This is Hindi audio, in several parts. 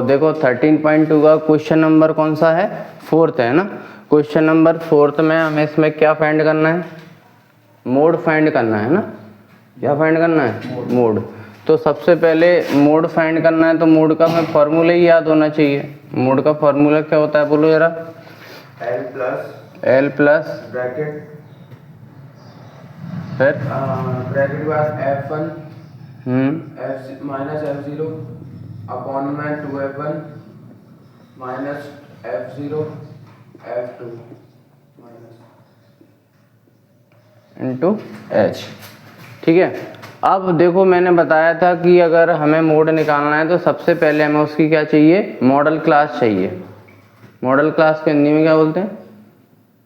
देखो 13.2 का क्वेश्चन नंबर कौन सा है, 4th है ना। क्वेश्चन नंबर 4th में हमें इसमें क्या फाइंड करना है, मोड फाइंड करना है ना। क्या फाइंड करना है, मोड। तो सबसे पहले मोड फाइंड करना है तो मोड का हमें फॉर्मूला ही याद होना चाहिए। मोड का फॉर्मूला क्या होता है बोलो जरा। L प्लस ब्रैकेट फिर ब्रैकेट के बाद F1 F minus F0 upon में 2F1 minus F0 F2 into H. ठीक है। अब देखो मैंने बताया था कि अगर हमें मोड निकालना है तो सबसे पहले हमें उसकी क्या चाहिए, मॉडल क्लास चाहिए। मॉडल क्लास को हिंदी में क्या बोलते हैं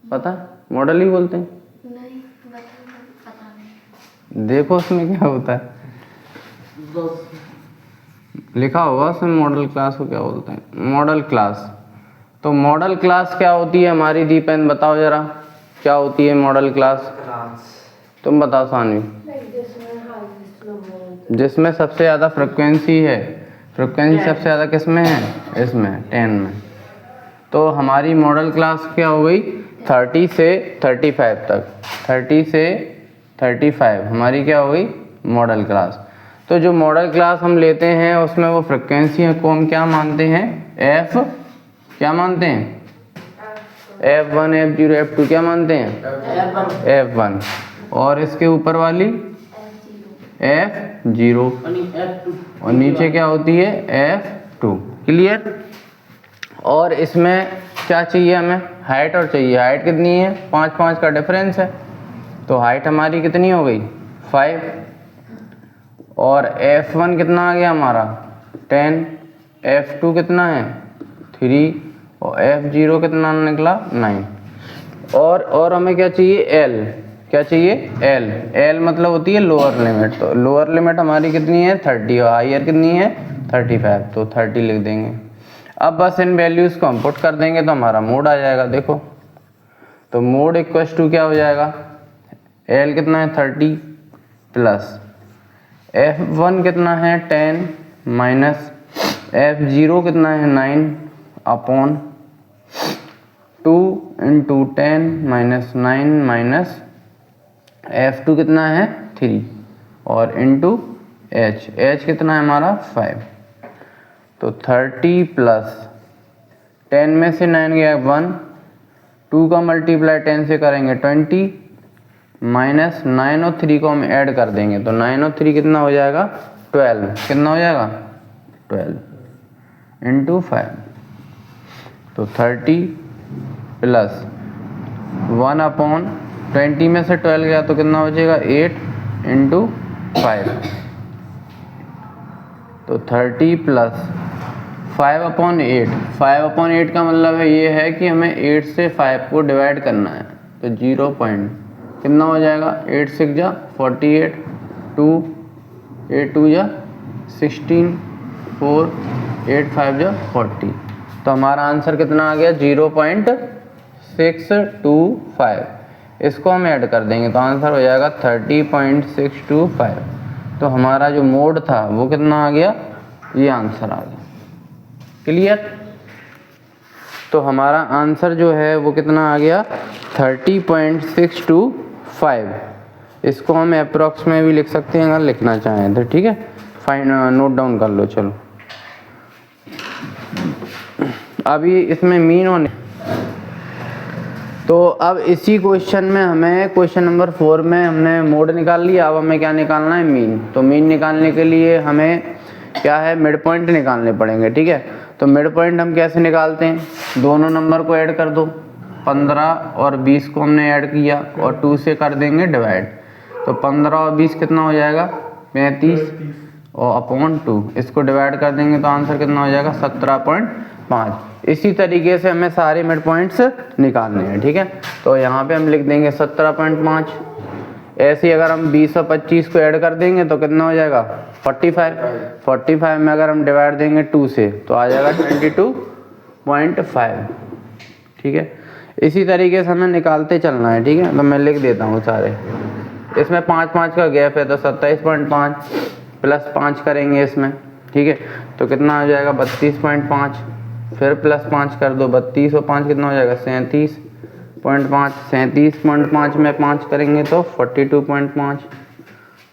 पता, मॉडल ही बोलते हैं। नहीं पता नहीं। देखो उसमें क्या होता है, लिखा होगा उसमें मॉडल क्लास को क्या बोलते हैं, मॉडल क्लास। तो मॉडल क्लास क्या होती है हमारी, दीपेन बताओ जरा क्या होती है मॉडल क्लास। तुम बताओ सानवी। जिसमें सबसे ज़्यादा फ्रिक्वेंसी है, फ्रिक्वेंसी सबसे ज़्यादा किस में है, इसमें 10 में। तो हमारी मॉडल क्लास क्या हो गई 30 से 35 तक, 30 से 35 हमारी क्या हो गई मॉडल क्लास। तो जो मॉडल क्लास हम लेते हैं उसमें वो फ्रिक्वेंसी को हम क्या मानते हैं, एफ क्या मानते हैं, F1 F0 F2 क्या मानते हैं, F1। और इसके ऊपर वाली F0 और नीचे क्या होती है F2। क्लियर। और इसमें क्या चाहिए हमें, हाइट और चाहिए। हाइट कितनी है, 5-5 का डिफरेंस है। तो हाइट हमारी कितनी हो गई 5। और F1 कितना आ गया हमारा 10, F2 कितना है 3 और F0 कितना निकला 9। और हमें क्या चाहिए L, क्या चाहिए L मतलब होती है लोअर लिमिट। तो लोअर लिमिट हमारी कितनी है 30 और हायर कितनी है 35। तो 30 लिख देंगे। अब बस इन वैल्यूज़ को हम पुट कर देंगे तो हमारा मोड आ जाएगा। देखो तो मोड इक्वल्स टू क्या हो जाएगा, L कितना है 30 प्लस F1 कितना है 10 माइनस F0 कितना है 9 upon 2 into 10 minus 9 minus F2 कितना है 3 और इंटू H कितना है हमारा 5। तो 30 प्लस 10 में से 9 गया 1, 2 का मल्टीप्लाई 10 से करेंगे 20 माइनस 9 और 3 को हम ऐड कर देंगे तो 9 और 3 कितना हो जाएगा 12। कितना हो जाएगा 12 इंटू 5। तो 30 प्लस 1 अपॉन 20 में से 12 गया तो कितना हो जाएगा 8 इंटू 5। तो 30 प्लस 5 अपॉन 8, 5 अपॉन 8 का मतलब है ये है कि हमें 8 से 5 को डिवाइड करना है। तो 0 पॉइंट कितना हो जाएगा 8 6 जा 48, 2 8 2 जा 16, 4 8 5 जा 40। तो हमारा आंसर कितना आ गया 0.625। इसको हम ऐड कर देंगे तो आंसर हो जाएगा 30.625। तो हमारा जो मोड था वो कितना आ गया, ये आंसर आ गया। क्लियर। तो हमारा आंसर जो है वो कितना आ गया 30.625। इसको हम अप्रॉक्स में भी लिख सकते हैं अगर लिखना चाहें तो। ठीक है, फाइन नोट डाउन कर लो। चलो अभी इसमें मीन होने, तो अब इसी क्वेश्चन में हमें क्वेश्चन नंबर 4 में हमने मोड निकाल लिया। अब हमें क्या निकालना है, मीन। तो मीन निकालने के लिए हमें क्या है, मिड पॉइंट निकालने पड़ेंगे। ठीक है, तो मिड पॉइंट हम कैसे निकालते हैं, दोनों नंबर को ऐड कर दो। 15 और 20 को हमने ऐड किया और 2 से कर देंगे डिवाइड। तो 15 और 20 कितना हो जाएगा 35 और अपॉन 2, इसको डिवाइड कर देंगे तो आंसर कितना हो जाएगा 17.5। इसी तरीके से हमें सारे मिड पॉइंट्स निकालने हैं। ठीक है, तो यहाँ पे हम लिख देंगे 17.5। ऐसे ही अगर हम 20 और 25 को ऐड कर देंगे तो कितना हो जाएगा 45 में अगर हम डिवाइड देंगे 2 से तो आ जाएगा 22.5। ठीक है, इसी तरीके से हमें निकालते चलना है। ठीक है, तो मैं लिख देता हूँ सारे। इसमें 5-5 का गैप है तो 27.5 प्लस 5 करेंगे इसमें। ठीक है, तो कितना हो जाएगा 32.5, फिर प्लस 5 कर दो, 32 और 5 कितना हो जाएगा 37.5, 37.5 में 5 करेंगे तो 42.5।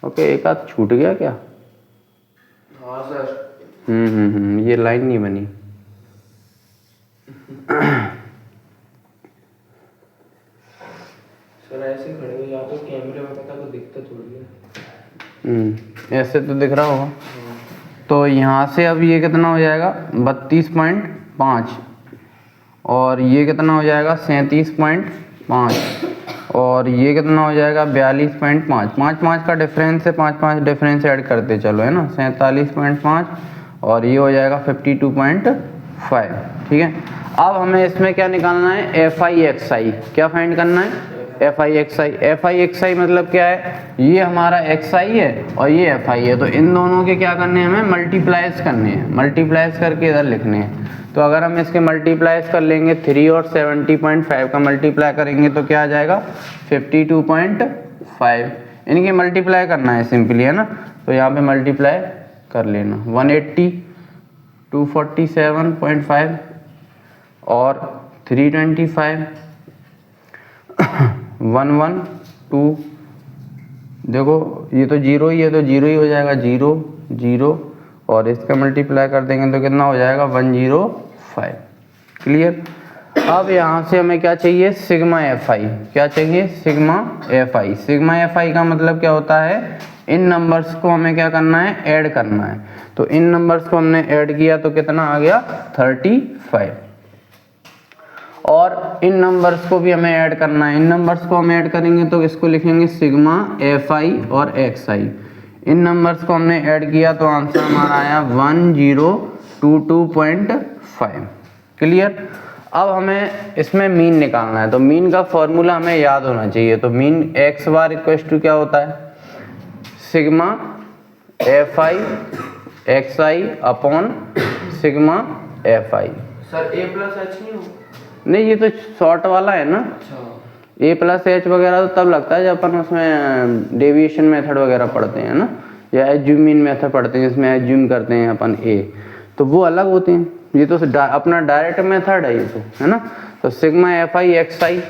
ओके, एक आध छूट गया क्या? हाँ सर। ये लाइन नहीं बनी। सर ऐसे खड़े हो जाते कैमरे में, पता तो दिखता थोड़ी है। ऐसे तो दिख रहा होगा। तो यहाँ से अब ये कितना हो जाएगा 32.5, और ये कितना हो जाएगा 37.5, और ये कितना हो जाएगा 42.5। 5 का डिफरेंस है, 5 डिफरेंस ऐड करते चलो, है ना, 47.5, और ये हो जाएगा 52.5। ठीक है, अब हमें इसमें क्या निकालना है, FI/XI। क्या फाइंड करना है, FI/XI। FI/XI मतलब क्या है, ये हमारा XI है और ये FI है, तो इन दोनों के क्या करने हैं, हमें मल्टीप्लाइज करने हैं, मल्टीप्लाइज करके इधर लिखने हैं। तो अगर हम इसके मल्टीप्लाइज कर लेंगे 3 और 70.5 का मल्टीप्लाई करेंगे तो क्या आ जाएगा 52.5। इनके मल्टीप्लाई करना है सिंपली, है ना, तो यहाँ पे मल्टीप्लाई कर लेना। 180, 247.5 और 325, 112। देखो ये तो जीरो ही है, तो जीरो ही हो जाएगा, 0 0, और इसका मल्टीप्लाई कर देंगे तो कितना हो जाएगा 105। क्लियर। अब यहाँ से हमें क्या चाहिए, सिग्मा FI। क्या चाहिए, सिग्मा FI। सिग्मा FI का मतलब क्या होता है, इन नंबर्स को हमें क्या करना है, ऐड करना है। तो इन नंबर्स को हमने ऐड किया तो कितना आ गया 35, और इन नंबर्स को भी हमें ऐड करना है। इन नंबर्स को हम ऐड करेंगे तो इसको लिखेंगे सिग्मा FI और XI। इन नंबर्स को हमने ऐड किया तो आंसर हमारा आया 1022.5। क्लियर। अब हमें इसमें मीन निकालना है, तो मीन का फॉर्मूला हमें याद होना चाहिए। तो मीन x बार इक्वल टू क्या होता है, sigma FI XI upon sigma FI। Sir A+H नहीं हो? नहीं, ये तो शॉर्ट वाला है ना। अच्छा। A+H वगैरह तो तब लगता है जब अपन उसमें डेविएशन मेथड वगैरह पढ़ते हैं ना, या एज्यूमिन मेथड पढ़ते हैं जिसमें एज्यूम करते हैं अपन A, तो वो अलग होते हैं। ये तो अपना डायरेक्ट मेथड है ये तो, है ना। तो सिग्मा FI XI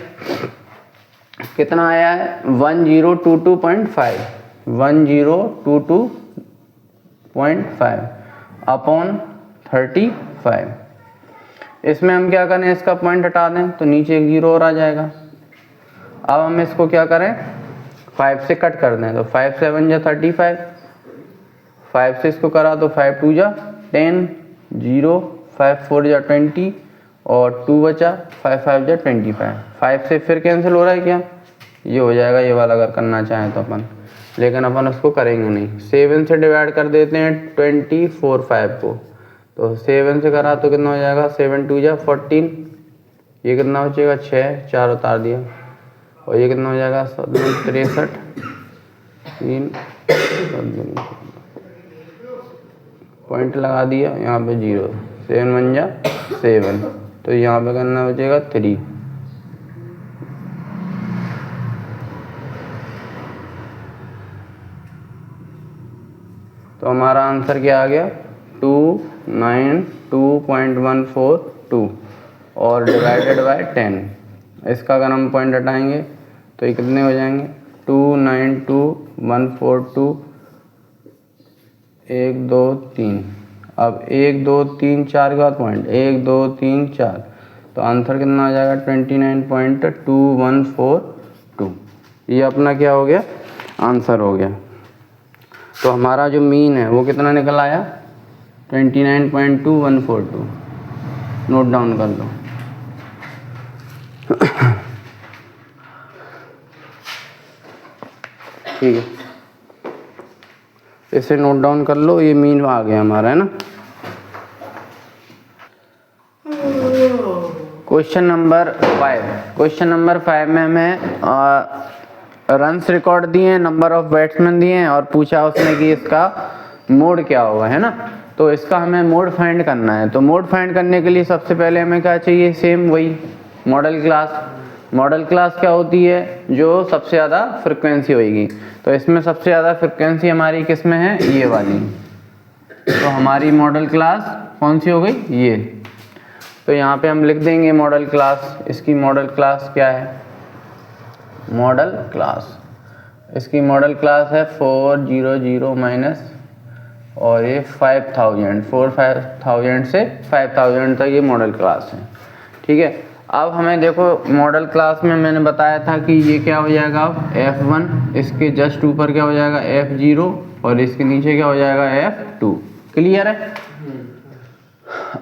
कितना आया है 1022.5, 1022.5 अपॉन 35। इसमें हम क्या करें, इसका पॉइंट हटा दें तो नीचे एक 0 और आ जाएगा। अब हम इसको क्या करें, 5 से कट कर दें, तो 5 7 जा 35, 5 से इसको करा तो 5 2 जा 10, 0 5 4 जा 20, और 2 बचा, 5 5 जा 25। 5 से फिर कैंसिल हो रहा है क्या, ये हो जाएगा ये वाला अगर करना चाहें तो अपन, लेकिन अपन उसको करेंगे नहीं। 7 से डिवाइड कर देते हैं 24 5 को, तो 7 से करा तो कितना हो जाएगा 7 2 जा 14, ये कितना बचेगा 6, 4 उतार दिया, और ये कितना हो जाएगा 63 3, पॉइंट लगा दिया यहाँ पे 0, 7 1 जा 7, तो यहाँ पे करना बचेगा 3। तो हमारा आंसर क्या आ गया 292.142 और डिवाइडेड बाय 10। इसका अगर हम पॉइंट हटाएंगे तो ये कितने हो जाएंगे 292.142, 1 2 3, अब 1 2 3 4 के बाद पॉइंट 1 2 3 4, तो आंसर कितना आ जाएगा 29.2142। ये अपना क्या हो गया, आंसर हो गया। तो हमारा जो मीन है वो कितना निकल आया 29.2142। नोट डाउन कर लो। ठीक है, इसे नोट डाउन कर लो, ये मीन आ गया हमारा, है ना। Question number 5। क्वेश्चन नंबर 5 में हमें रन्स रिकॉर्ड दिए हैं, नंबर ऑफ बैट्समैन दिए हैं, और पूछा उसने कि इसका मोड क्या होगा, है ना। तो इसका हमें मोड फाइंड करना है। तो मोड फाइंड करने के लिए सबसे पहले हमें क्या चाहिए, सेम वही मॉडल क्लास। मॉडल क्लास क्या होती है, जो सबसे ज़्यादा फ्रिक्वेंसी होगी। तो इसमें सबसे ज़्यादा फ्रिक्वेंसी हमारी किस में है, ये वाली। तो हमारी मॉडल क्लास कौन सी हो गई, ये। तो यहाँ पे हम लिख देंगे मॉडल क्लास। इसकी मॉडल क्लास क्या है, मॉडल क्लास, इसकी मॉडल क्लास है 400 माइनस और ये 5000, 5000 से 5000 तक ये मॉडल क्लास है, ठीक है। अब हमें देखो मॉडल क्लास में मैंने बताया था कि ये क्या हो जाएगा, F1, इसके जस्ट ऊपर क्या हो जाएगा F0 और इसके नीचे क्या हो जाएगा F2। क्लियर है।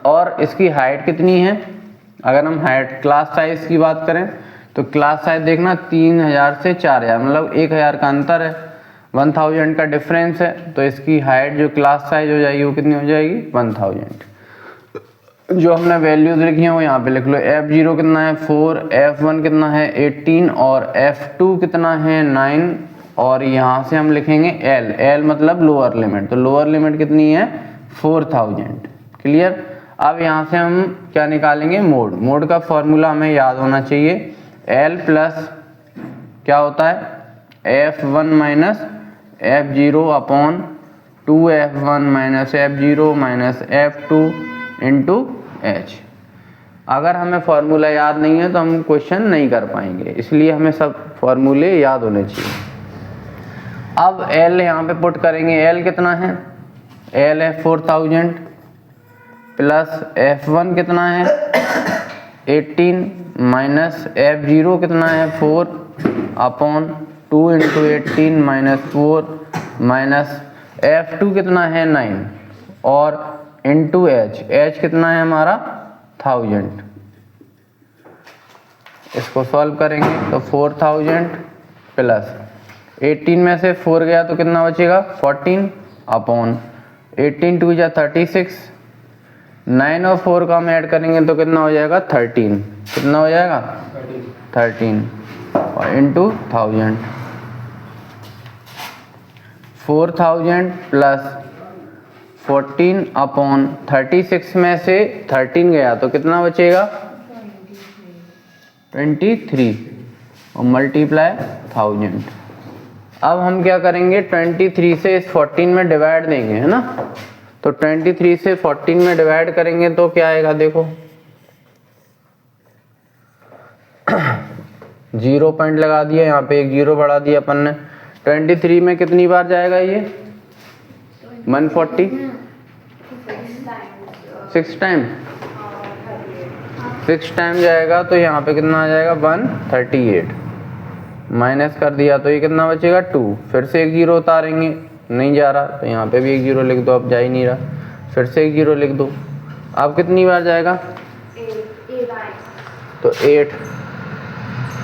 और इसकी हाइट कितनी है, अगर हम हाइट क्लास साइज की बात करें तो क्लास साइज देखना 3000 से 4000, मतलब 1000 का अंतर है, 1000 का डिफरेंस है। तो इसकी हाइट जो क्लास साइज हो जाएगी वो कितनी हो जाएगी, 1000। जो हमने वैल्यूज लिखी हैं वो यहाँ पे लिख लो। F0 कितना है 4, F1 कितना है 18 और F2 कितना है 9। और यहाँ से हम लिखेंगे L मतलब लोअर लिमिट, तो लोअर लिमिट कितनी है 4000। क्लियर। अब यहाँ से हम क्या निकालेंगे, मोड का फॉर्मूला हमें याद होना चाहिए। L प्लस क्या होता है F1 minus F0 upon 2F1 minus F0 minus F2 into H। अगर हमें फॉर्मूला याद नहीं है तो हम क्वेश्चन नहीं कर पाएंगे, इसलिए हमें सब फॉर्मूले याद होने चाहिए। अब L यहाँ पे पुट करेंगे। L कितना है, L है 4000 प्लस F1 कितना है 18 माइनस F0 कितना है 4 upon 2 into 18 minus 4 minus F2 कितना है 9 और इंटू H कितना है हमारा 1000। इसको सॉल्व करेंगे तो 4000 प्लस 18 में से 4 गया तो कितना बचेगा 14 अपॉन 18 2 जा 36, 9 और 4 का हम ऐड करेंगे तो कितना हो जाएगा 13, कितना हो जाएगा 13 और इंटू 1000। 4000 प्लस 14 अपॉन 36 में से 13 गया तो कितना बचेगा 23 और मल्टीप्लाई 1000। अब हम क्या करेंगे 23 से इस 14 में डिवाइड देंगे, है ना। तो 23 से 14 में डिवाइड करेंगे तो क्या आएगा, देखो 0 पॉइंट लगा दिया, यहाँ पे एक 0 बढ़ा दिया अपन ने। 23 में कितनी बार जाएगा ये 140, 6 टाइम, 6 टाइम जाएगा तो यहाँ पे कितना आ जाएगा 138। माइनस कर दिया तो ये कितना बचेगा 2। फिर से एक 0 उतारेंगे, नहीं जा रहा तो यहाँ पे भी एक 0 लिख दो, अब जा ही नहीं रहा। फिर से एक 0 लिख दो, अब कितनी बार जाएगा तो 8।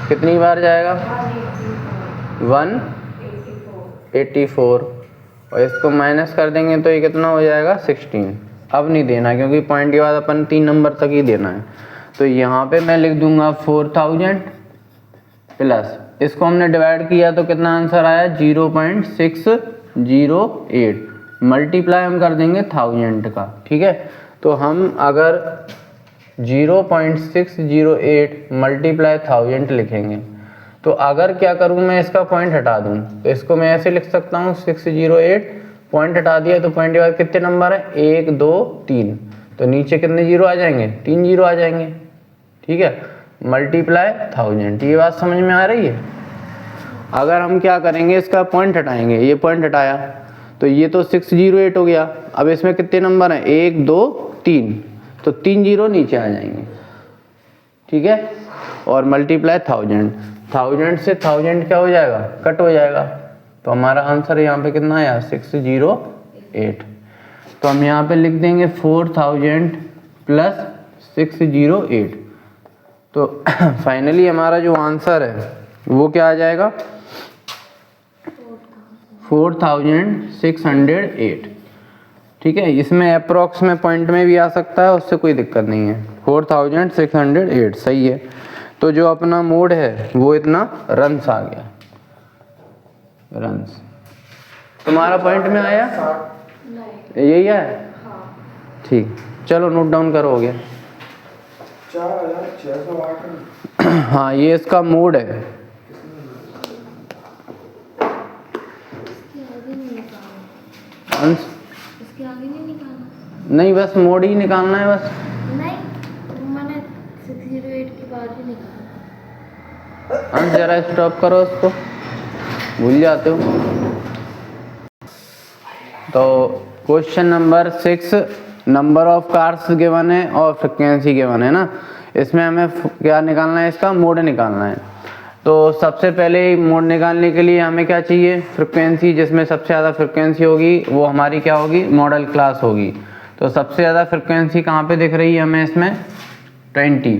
कितनी बार जाएगा 184 और इसको माइनस कर देंगे तो ये कितना हो जाएगा 16। अब नहीं देना क्योंकि पॉइंट के बाद अपन 3 नंबर तक ही देना है। तो यहाँ पे मैं लिख दूंगा 4000 प्लस इसको हमने डिवाइड किया तो कितना आंसर आया 0.608 मल्टीप्लाई हम कर देंगे 1000 का, ठीक है। तो हम अगर 0.608 मल्टीप्लाई 1000 लिखेंगे तो अगर क्या करूं मैं इसका पॉइंट हटा दूं तो इसको मैं ऐसे लिख सकता हूं 608 पॉइंट हटा दिया तो पॉइंट के बाद कितने नंबर है 1 2 3 तो नीचे कितने 0 आ जाएंगे 3 0 आ जाएंगे, ठीक है। मल्टीप्लाई 1000, ये बात समझ में आ रही है। अगर हम क्या करेंगे इसका पॉइंट हटाएंगे, ये पॉइंट हटाया तो ये तो 608 हो गया। अब इसमें कितने नंबर हैं 1 2 3 तो 3 0 नीचे आ जाएंगे, ठीक है। और मल्टीप्लाई 1000 से 1000 क्या हो जाएगा कट हो जाएगा तो हमारा आंसर यहाँ पे कितना आया 608। तो हम यहाँ पे लिख देंगे 4000 प्लस 608। तो फाइनली हमारा जो आंसर है वो क्या आ जाएगा 4608, ठीक है। इसमें अप्रॉक्स में पॉइंट में भी आ सकता है, उससे कोई दिक्कत नहीं है। 4608 सही है। तो जो अपना मोड है वो इतना रन्स आ गया, रन्स। तुम्हारा पॉइंट में आया यही है, ठीक। चलो नोट डाउन करो, हो गया 4608। हाँ ये इसका मोड है। इसके आगे नहीं अंश इसके आगे नहीं नहीं, बस मोड ही निकालना है बस। नहीं, मैंने 608 के बाद ही निकाला। हाँ, जरा स्टॉप करो उसको, भूल जाते हो। तो question number 6, number of cars given है और फ्रिक्वेंसी गिवन है ना। इसमें हमें क्या निकालना है, इसका मोड निकालना है। तो सबसे पहले मोड निकालने के लिए हमें क्या चाहिए, फ्रिक्वेंसी। जिसमें सबसे ज़्यादा फ्रिक्वेंसी होगी वो हमारी क्या होगी, मॉडल क्लास होगी। तो सबसे ज़्यादा फ्रिक्वेंसी कहाँ पे दिख रही है हमें, इसमें 20।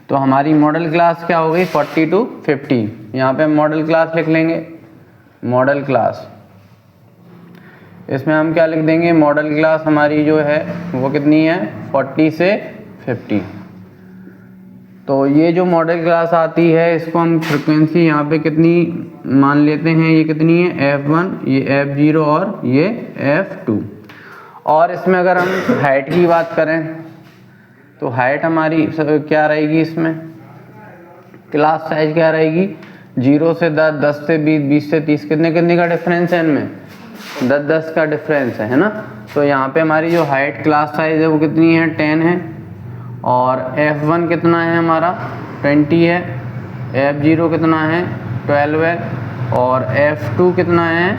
तो हमारी मॉडल क्लास क्या हो गई, 40 to 50। यहाँ पे हम मॉडल क्लास लिख लेंगे, मॉडल क्लास। इसमें हम क्या लिख देंगे, मॉडल क्लास हमारी जो है वो कितनी है, 40 से 50। तो ये जो मॉडल क्लास आती है इसको हम फ्रिक्वेंसी यहाँ पे कितनी मान लेते हैं, ये कितनी है, F1, ये F0 और ये F2। और इसमें अगर हम हाइट की बात करें तो हाइट हमारी क्या रहेगी, इसमें क्लास साइज क्या रहेगी, 0 से 10, 10 से 20, 20 से 30, कितने का डिफरेंस है इनमें, 10 का डिफरेंस है ना। तो यहाँ पे हमारी जो हाइट क्लास साइज है वो कितनी है, 10 है। और F1 कितना है हमारा, 20 है। F0 कितना है, 12 है। और F2 कितना है,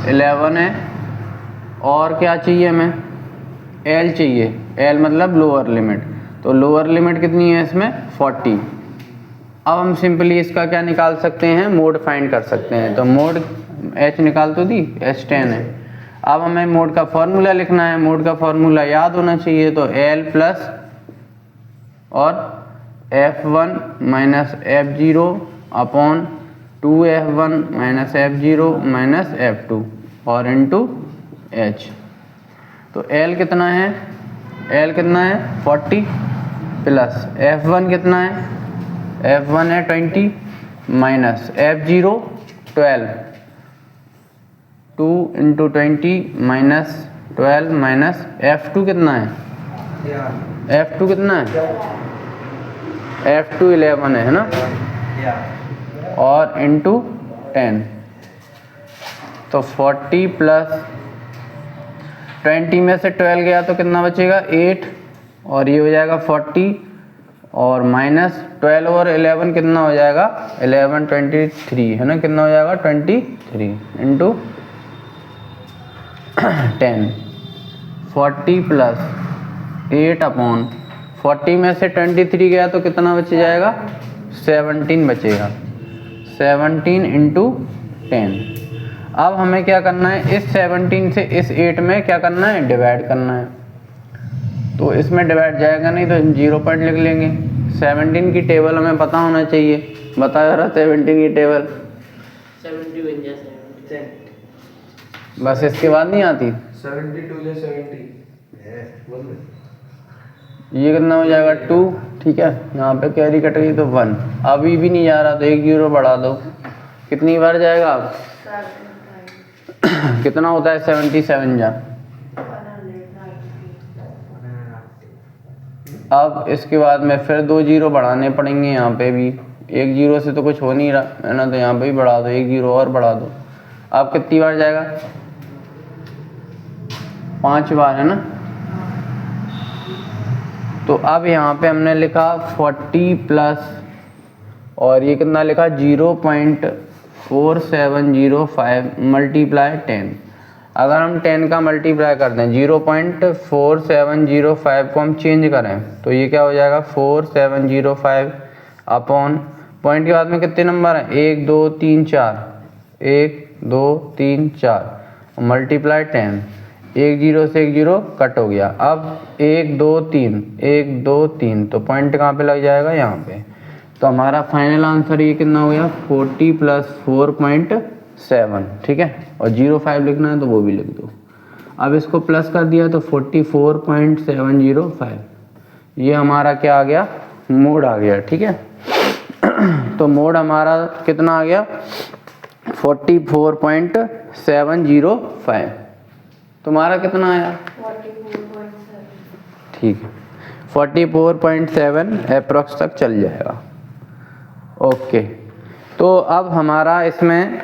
11 है। और क्या चाहिए हमें, L चाहिए, L मतलब लोअर लिमिट। तो लोअर लिमिट कितनी है इसमें, 40। अब हम सिंपली इसका क्या निकाल सकते हैं, मोड फाइंड कर सकते हैं। तो मोड H निकाल तो दी, H10 है। अब हमें मोड का फॉर्मूला लिखना है, मोड का फॉर्मूला याद होना चाहिए। तो L प्लस और F1 minus F0 upon 2F1 minus F0 minus F2 और इनटू H। तो L कितना है, L कितना है, 40 प्लस F1 कितना है, F1 है 20 minus F0 12, 2 into 20 minus 12 minus F2 कितना है, F2 कितना है, F2 11 है ना, और इंटू 10। तो 40 प्लस 20 में से 12 गया तो कितना बचेगा, 8। और ये हो जाएगा 40 और माइनस 12 और 11 कितना हो जाएगा, 11 23 है ना, कितना हो जाएगा 23 इंटू 10। 40 प्लस 8 अपॉन 40 में से 23 गया तो कितना बच जाएगा, 17 बचेगा, 17 इंटू 10। अब हमें क्या करना है, इस 17 से इस 8 में क्या करना है, डिवाइड करना है। तो इसमें डिवाइड जाएगा नहीं तो 0 पॉइंट लिख लेंगे। 17 की टेबल हमें पता होना चाहिए, बताओ जरा 17 की टेबल। 70 बन जाए 70। बस इसके बाद नहीं आती। 72 या 70 ये कितना हो जाएगा 2, ठीक है। यहाँ पे कैरी कट गई तो 1। अभी भी नहीं जा रहा तो 1 0 बढ़ा दो, कितनी बार जाएगा अब कितना होता है 77 जा। अब इसके बाद में फिर 2 0 बढ़ाने पड़ेंगे, यहाँ पे भी 1 0 से तो कुछ हो नहीं रहा है ना, तो यहाँ पे भी बढ़ा दो, 1 0 और बढ़ा दो। अब कितनी बार जाएगा, 5 बार है ना। तो अब यहाँ पे हमने लिखा 40 प्लस और ये कितना लिखा 0.4705 मल्टीप्लाई 10। अगर हम 10 का मल्टीप्लाई कर दें 0.4705 को हम चेंज करें तो ये क्या हो जाएगा 4705 अपॉन पॉइंट के बाद में कितने नंबर हैं 1 2 3 4 1 2 3 4 मल्टीप्लाई 10। 1 0 से 1 0 कट हो गया। अब 1 2 3 1 2 3 तो पॉइंट कहाँ पे लग जाएगा यहाँ पे। तो हमारा फाइनल आंसर ये कितना हो गया 40 प्लस 4.7, ठीक है। और 0.5 लिखना है तो वो भी लिख दो। अब इसको प्लस कर दिया तो 44.705 ये हमारा क्या आ गया मोड आ गया, ठीक है। तो मोड हमारा कितना आ गया 44.705। तुम्हारा कितना आया 44.7, ठीक है 44.7 अप्रॉक्स तक चल जाएगा। ओके तो अब हमारा इसमें